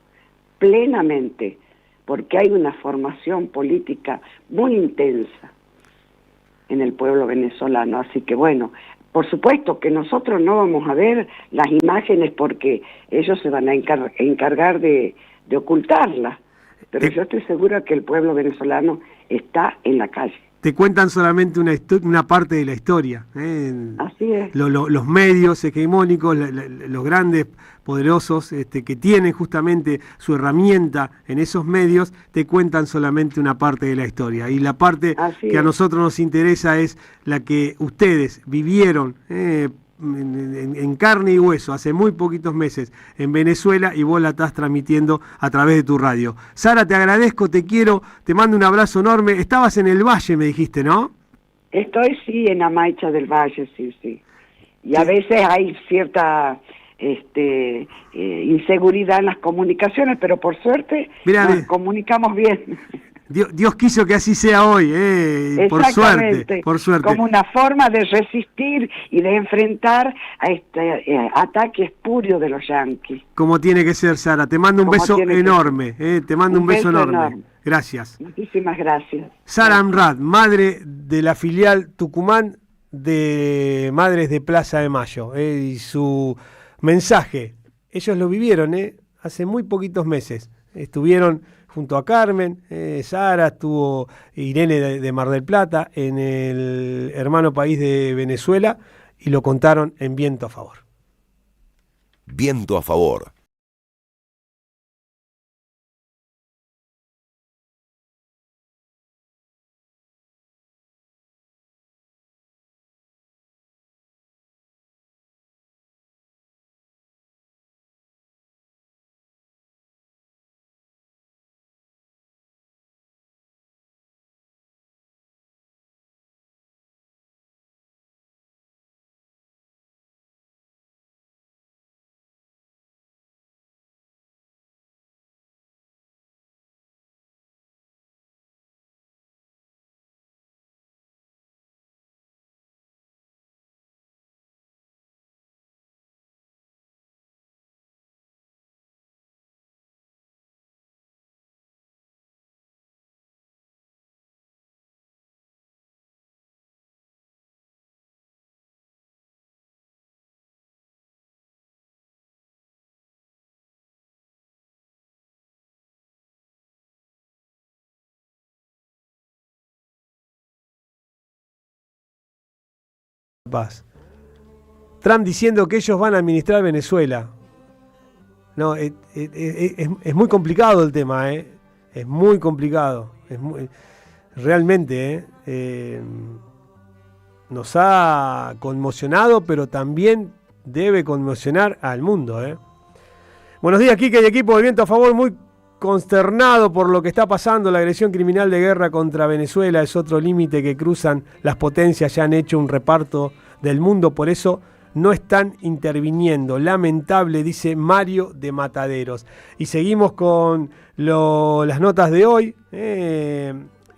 plenamente, porque hay una formación política muy intensa en el pueblo venezolano. Así que bueno, por supuesto que nosotros no vamos a ver las imágenes porque ellos se van a encargar de ocultarlas, pero yo estoy segura que el pueblo venezolano está en la calle. te cuentan solamente una parte de la historia. Así es. Los medios hegemónicos, los grandes poderosos que tienen justamente su herramienta en esos medios, te cuentan solamente una parte de la historia. Y la parte que a nosotros nos interesa es la que ustedes vivieron en carne y hueso hace muy poquitos meses en Venezuela, y vos la estás transmitiendo a través de tu radio. Sara, te agradezco, te quiero, te mando un abrazo enorme. Estabas en el Valle, me dijiste, ¿no? Estoy, sí, en Amaicha del Valle, sí. Y a veces hay cierta inseguridad en las comunicaciones, pero por suerte nos comunicamos bien. Dios quiso que así sea hoy, por suerte. Como una forma de resistir y de enfrentar a este ataque espurio de los yanquis. Como tiene que ser, Sara. Te mando un beso enorme. Te mando un beso enorme. Gracias. Muchísimas gracias. Sara Amrad, madre de la filial Tucumán de Madres de Plaza de Mayo. Y su mensaje, ellos lo vivieron hace muy poquitos meses. Estuvieron junto a Carmen, Sara, estuvo Irene de Mar del Plata, en el hermano país de Venezuela, y lo contaron en Viento a Favor. Viento a Favor. Paz. Trump diciendo que ellos van a administrar Venezuela. No, es muy complicado el tema, es muy complicado. Realmente nos ha conmocionado, pero también debe conmocionar al mundo. Buenos días, Quique y equipo de Viento a Favor. Muy consternado por lo que está pasando. La agresión criminal de guerra contra Venezuela es otro límite que cruzan las potencias. Ya han hecho un reparto del mundo, por eso no están interviniendo. Lamentable, dice Mario de Mataderos. Y seguimos con las notas de hoy,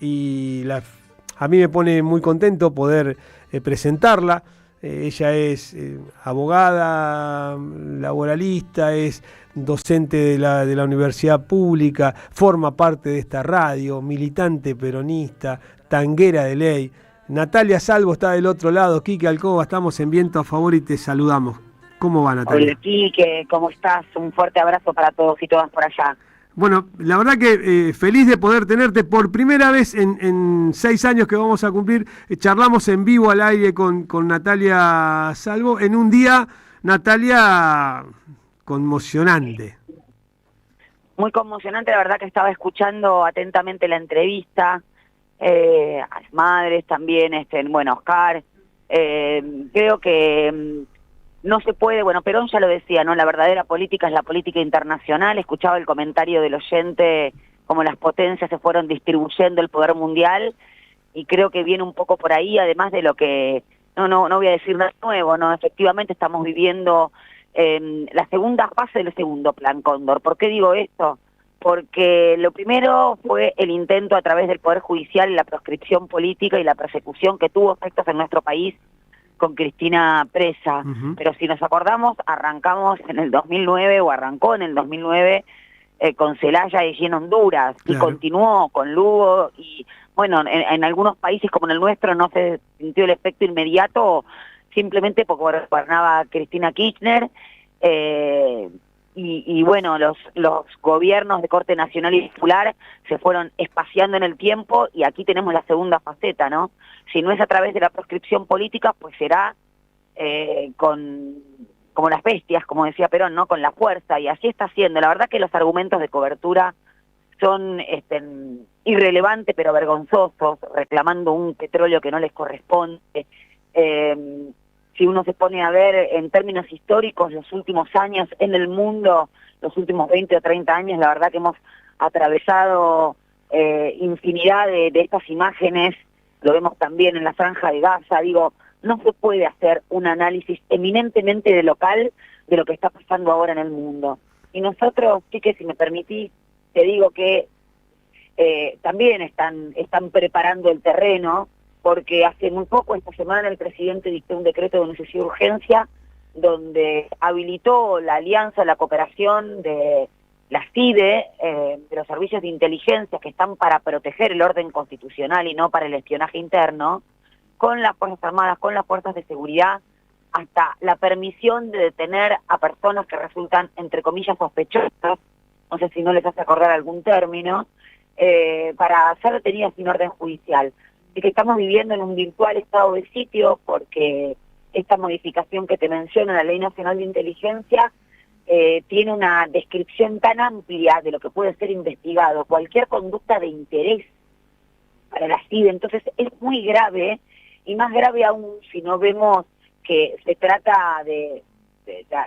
y a mí me pone muy contento poder presentarla. Ella es abogada, laboralista, es docente de la universidad pública, forma parte de esta radio, militante peronista, tanguera de ley. Natalia Salvo está del otro lado. Quique Alcoba, estamos en Viento a Favor y te saludamos. ¿Cómo va, Natalia? Hola, Quique, ¿cómo estás? Un fuerte abrazo para todos y todas por allá. Bueno, la verdad que feliz de poder tenerte por primera vez en 6 años que vamos a cumplir. Charlamos en vivo al aire con Natalia Salvo en un día, Natalia, conmocionante. Muy conmocionante, la verdad que estaba escuchando atentamente la entrevista, a las madres también, Oscar. Creo que no se puede, Perón ya lo decía, ¿no? La verdadera política es la política internacional. Escuchaba el comentario del oyente, como las potencias se fueron distribuyendo el poder mundial, y creo que viene un poco por ahí, además de lo que, no voy a decir nada nuevo, ¿no? Efectivamente estamos viviendo la segunda fase del segundo Plan Cóndor. ¿Por qué digo esto? Porque lo primero fue el intento a través del Poder Judicial y la proscripción política y la persecución que tuvo efectos en nuestro país con Cristina presa. Pero si nos acordamos, arrancó en el 2009 con Celaya y en Honduras, y continuó con Lugo, y en algunos países como en el nuestro no se sintió el efecto inmediato, simplemente porque gobernaba Cristina Kirchner, y bueno, los gobiernos de corte nacional y popular se fueron espaciando en el tiempo, y aquí tenemos la segunda faceta, ¿no? Si no es a través de la proscripción política, pues será como las bestias, como decía Perón, ¿no? Con la fuerza, y así está siendo. La verdad que los argumentos de cobertura son irrelevantes pero vergonzosos, reclamando un petróleo que no les corresponde. Si uno se pone a ver en términos históricos los últimos años en el mundo, los últimos 20 o 30 años, la verdad que hemos atravesado infinidad de estas imágenes, lo vemos también en la Franja de Gaza. Digo, no se puede hacer un análisis eminentemente de local de lo que está pasando ahora en el mundo. Y nosotros, Quique, si me permitís, te digo que también están preparando el terreno, porque hace muy poco, esta semana, el presidente dictó un decreto de necesidad de urgencia donde habilitó la alianza, la cooperación de la CIDE, de los servicios de inteligencia que están para proteger el orden constitucional y no para el espionaje interno, con las Fuerzas Armadas, con las fuerzas de seguridad, hasta la permisión de detener a personas que resultan, entre comillas, sospechosas, no sé si no les hace acordar algún término, para ser detenidas sin orden judicial. Y que estamos viviendo en un virtual estado de sitio, porque esta modificación que te menciono, la Ley Nacional de Inteligencia, tiene una descripción tan amplia de lo que puede ser investigado, cualquier conducta de interés para la CIDE. Entonces es muy grave, y más grave aún si no vemos que se trata de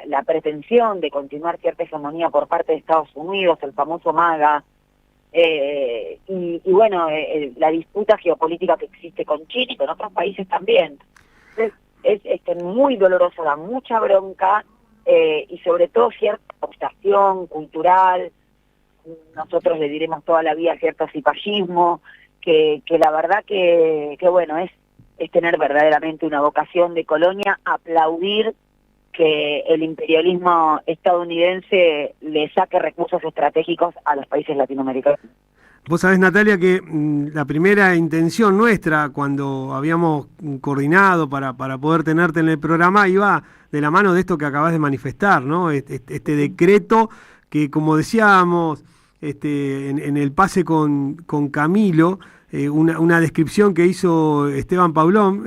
la pretensión de continuar cierta hegemonía por parte de Estados Unidos, el famoso MAGA, y bueno, la disputa geopolítica que existe con China y con otros países también. Entonces, es muy doloroso, da mucha bronca, y sobre todo cierta obsesión cultural. Nosotros le diremos toda la vida cierto cipallismo, que la verdad que bueno, es tener verdaderamente una vocación de colonia, aplaudir que el imperialismo estadounidense le saque recursos estratégicos a los países latinoamericanos. Vos sabés, Natalia, que la primera intención nuestra cuando habíamos coordinado para poder tenerte en el programa iba de la mano de esto que acabás de manifestar, ¿no? Este decreto que, como decíamos en el pase con Camilo, una descripción que hizo Esteban Paulón,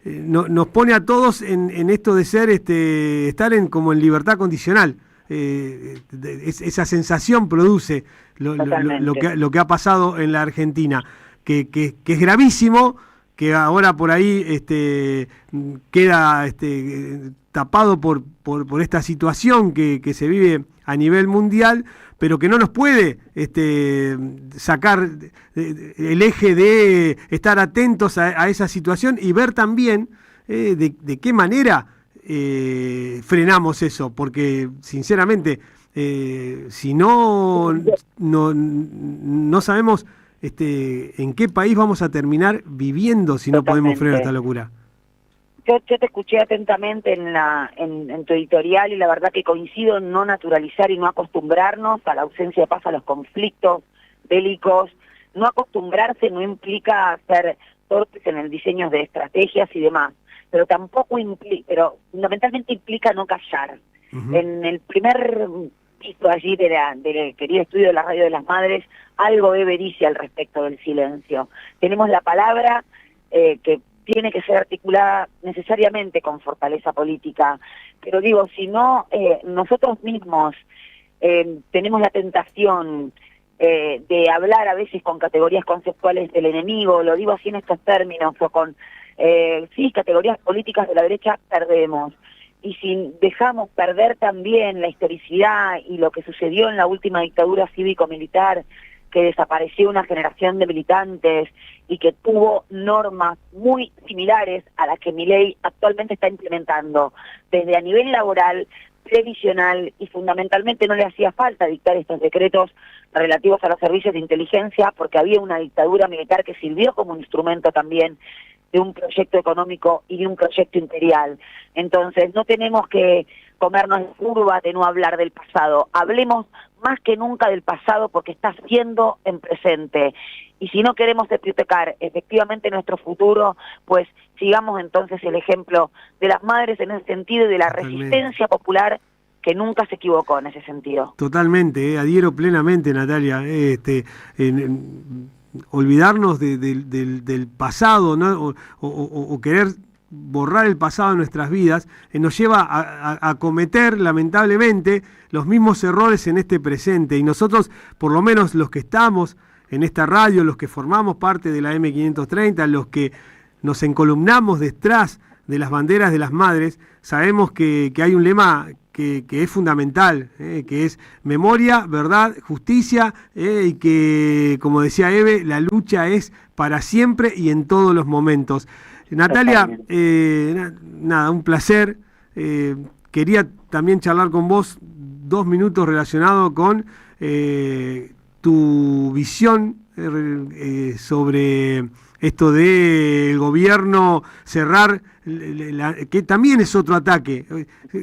nos pone a todos en esto de ser estar como en libertad condicional. Esa sensación produce lo que ha pasado en la Argentina, que es gravísimo, que ahora por ahí queda tapado por esta situación que se vive a nivel mundial, pero que no nos puede sacar el eje de estar atentos a esa situación y ver también de qué manera frenamos eso, porque sinceramente si no sabemos en qué país vamos a terminar viviendo si no podemos frenar esta locura. Yo te escuché atentamente en tu editorial, y la verdad que coincido en no naturalizar y no acostumbrarnos a la ausencia de paz, a los conflictos bélicos. No acostumbrarse no implica ser torpes en el diseño de estrategias y demás, pero tampoco pero fundamentalmente implica no callar. En el primer piso allí del querido estudio de la Radio de las Madres, algo Eve dice al respecto del silencio. Tenemos la palabra que tiene que ser articulada necesariamente con fortaleza política, pero digo, si no, nosotros mismos tenemos la tentación de hablar a veces con categorías conceptuales del enemigo, lo digo así en estos términos, o con categorías políticas de la derecha, perdemos. Y si dejamos perder también la historicidad y lo que sucedió en la última dictadura cívico-militar, que desapareció una generación de militantes y que tuvo normas muy similares a las que Milei actualmente está implementando, desde a nivel laboral, previsional, y fundamentalmente no le hacía falta dictar estos decretos relativos a los servicios de inteligencia, porque había una dictadura militar que sirvió como instrumento también de un proyecto económico y de un proyecto imperial. Entonces no tenemos que comernos la curva de no hablar del pasado. Hablemos más que nunca del pasado, porque está siendo en presente. Y si no queremos hipotecar efectivamente nuestro futuro, pues sigamos entonces el ejemplo de las madres en ese sentido y de la resistencia popular que nunca se equivocó en ese sentido. Totalmente, adhiero plenamente, Natalia. Olvidarnos del pasado, ¿no? o querer borrar el pasado de nuestras vidas, nos lleva a cometer, lamentablemente, los mismos errores en este presente. Y nosotros, por lo menos los que estamos en esta radio, los que formamos parte de la M530, los que nos encolumnamos detrás de las banderas de las madres, sabemos que hay un lema que es fundamental, que es memoria, verdad, justicia, y que, como decía Eve, la lucha es para siempre y en todos los momentos. Natalia, nada, un placer. Quería también charlar con vos 2 minutos relacionado con tu visión sobre esto del gobierno cerrar, que también es otro ataque.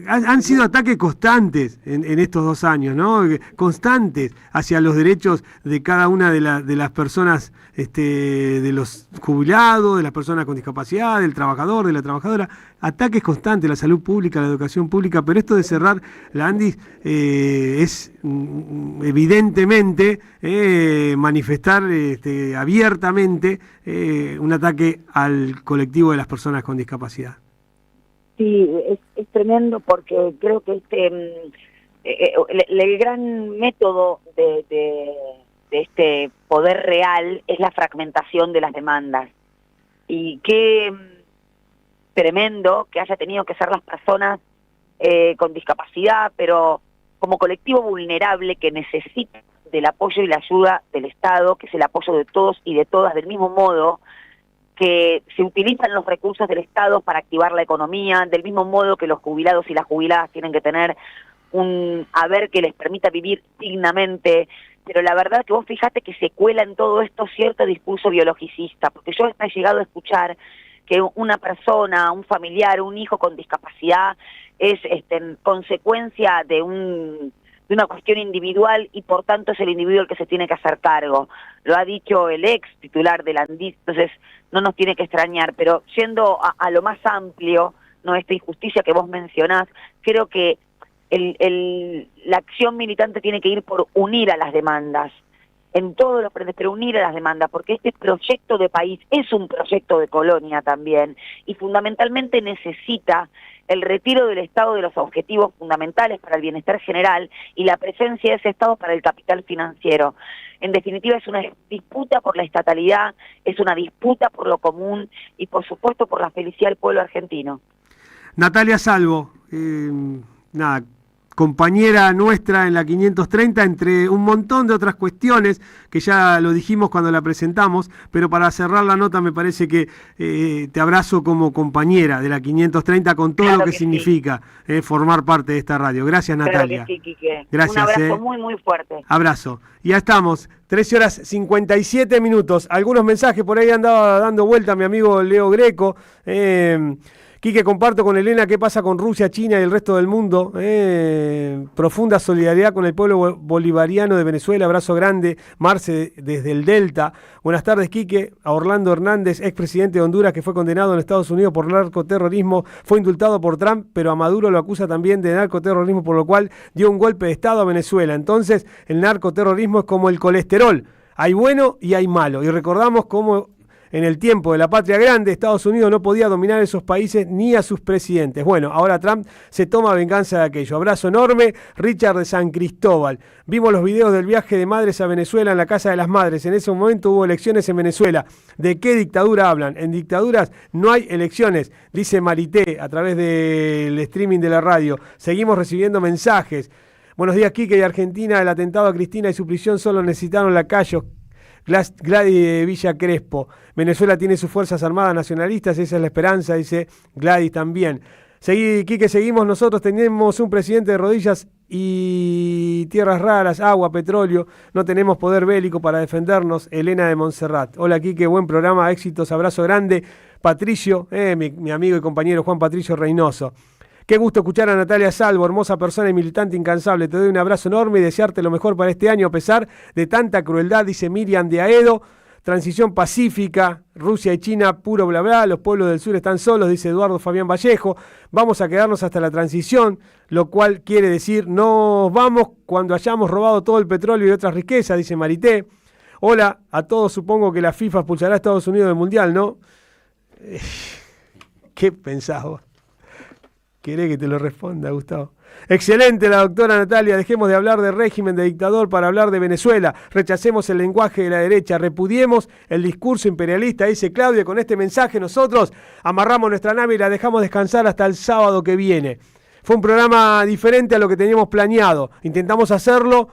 Han sido ataques constantes en estos 2 años, ¿no? Constantes hacia los derechos de cada una de las personas, de los jubilados, de las personas con discapacidad, del trabajador, de la trabajadora. Ataques constantes, la salud pública, la educación pública, pero esto de cerrar la ANDIS es evidentemente manifestar abiertamente un ataque al colectivo de las personas con discapacidad. Sí, es tremendo porque creo que el gran método de este poder real es la fragmentación de las demandas. Y qué tremendo que haya tenido que ser las personas con discapacidad, pero como colectivo vulnerable que necesita del apoyo y la ayuda del Estado, que es el apoyo de todos y de todas, del mismo modo que se utilizan los recursos del Estado para activar la economía, del mismo modo que los jubilados y las jubiladas tienen que tener un haber que les permita vivir dignamente. Pero la verdad que vos fijate que se cuela en todo esto cierto discurso biologicista, porque yo he llegado a escuchar que una persona, un familiar, un hijo con discapacidad es consecuencia de una cuestión individual y por tanto es el individuo el que se tiene que hacer cargo. Lo ha dicho el ex titular del ANDIS, entonces no nos tiene que extrañar, pero yendo a lo más amplio, no esta injusticia que vos mencionás, creo que la acción militante tiene que ir por unir a las demandas, en todos los frentes, pero unir a las demandas, porque este proyecto de país es un proyecto de colonia también, y fundamentalmente necesita el retiro del Estado de los objetivos fundamentales para el bienestar general y la presencia de ese Estado para el capital financiero. En definitiva, es una disputa por la estatalidad, es una disputa por lo común y, por supuesto, por la felicidad del pueblo argentino. Natalia Salvo, nada, compañera nuestra en la 530, entre un montón de otras cuestiones que ya lo dijimos cuando la presentamos, pero para cerrar la nota me parece que te abrazo como compañera de la 530 con todo lo que significa formar parte de esta radio. Gracias, Natalia. Claro que sí, Quique. Gracias. Un abrazo muy, muy fuerte. Abrazo. Ya estamos, 13 horas 57 minutos. Algunos mensajes por ahí andaba dando vuelta mi amigo Leo Greco. Quique, comparto con Elena qué pasa con Rusia, China y el resto del mundo. Profunda solidaridad con el pueblo bolivariano de Venezuela. Abrazo grande. Marce desde el Delta. Buenas tardes, Quique. A Orlando Hernández, expresidente de Honduras, que fue condenado en Estados Unidos por narcoterrorismo. Fue indultado por Trump, pero a Maduro lo acusa también de narcoterrorismo, por lo cual dio un golpe de Estado a Venezuela. Entonces, el narcoterrorismo es como el colesterol. Hay bueno y hay malo. Y recordamos cómo en el tiempo de la patria grande, Estados Unidos no podía dominar esos países ni a sus presidentes. Bueno, ahora Trump se toma venganza de aquello. Abrazo enorme, Richard de San Cristóbal. Vimos los videos del viaje de madres a Venezuela en la Casa de las Madres. En ese momento hubo elecciones en Venezuela. ¿De qué dictadura hablan? En dictaduras no hay elecciones, dice Marité a través del streaming de la radio. Seguimos recibiendo mensajes. Buenos días, Quique y Argentina. El atentado a Cristina y su prisión solo necesitaron lacayos. Gladys de Villa Crespo. Venezuela tiene sus fuerzas armadas nacionalistas, esa es la esperanza, dice Gladys también. Quique, seguimos nosotros, tenemos un presidente de rodillas y tierras raras, agua, petróleo, no tenemos poder bélico para defendernos. Elena de Montserrat. Hola, Quique, buen programa, éxitos, abrazo grande. Patricio, mi amigo y compañero Juan Patricio Reynoso. Qué gusto escuchar a Natalia Salvo, hermosa persona y militante incansable. Te doy un abrazo enorme y desearte lo mejor para este año a pesar de tanta crueldad, dice Miriam de Aedo. transición pacífica, Rusia y China, puro bla bla, los pueblos del sur están solos, dice Eduardo Fabián Vallejo, vamos a quedarnos hasta la transición, lo cual quiere decir nos vamos cuando hayamos robado todo el petróleo y otras riquezas, dice Marité. Hola a todos, supongo que la FIFA expulsará a Estados Unidos del Mundial, ¿no? ¿Qué pensás vos? ¿Querés que te lo responda, Gustavo? Excelente la doctora Natalia, dejemos de hablar de régimen de dictador para hablar de Venezuela, rechacemos el lenguaje de la derecha, repudiemos el discurso imperialista, dice Claudia. Con este mensaje nosotros amarramos nuestra nave y la dejamos descansar hasta el sábado que viene. Fue un programa diferente a lo que teníamos planeado, intentamos hacerlo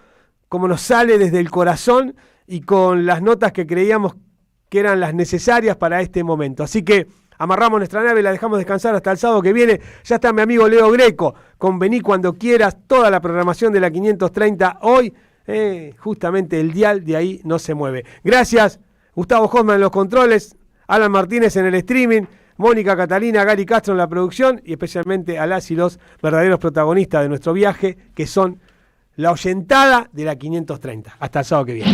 como nos sale desde el corazón y con las notas que creíamos que eran las necesarias para este momento, así que amarramos nuestra nave y la dejamos descansar hasta el sábado que viene. Ya está mi amigo Leo Greco con Vení Cuando Quieras, toda la programación de la 530 hoy. Justamente el dial de ahí no se mueve. Gracias, Gustavo Hoffman en los controles, Alan Martínez en el streaming, Mónica Catalina, Gary Castro en la producción y especialmente a las y los verdaderos protagonistas de nuestro viaje, que son la oyentada de la 530. Hasta el sábado que viene.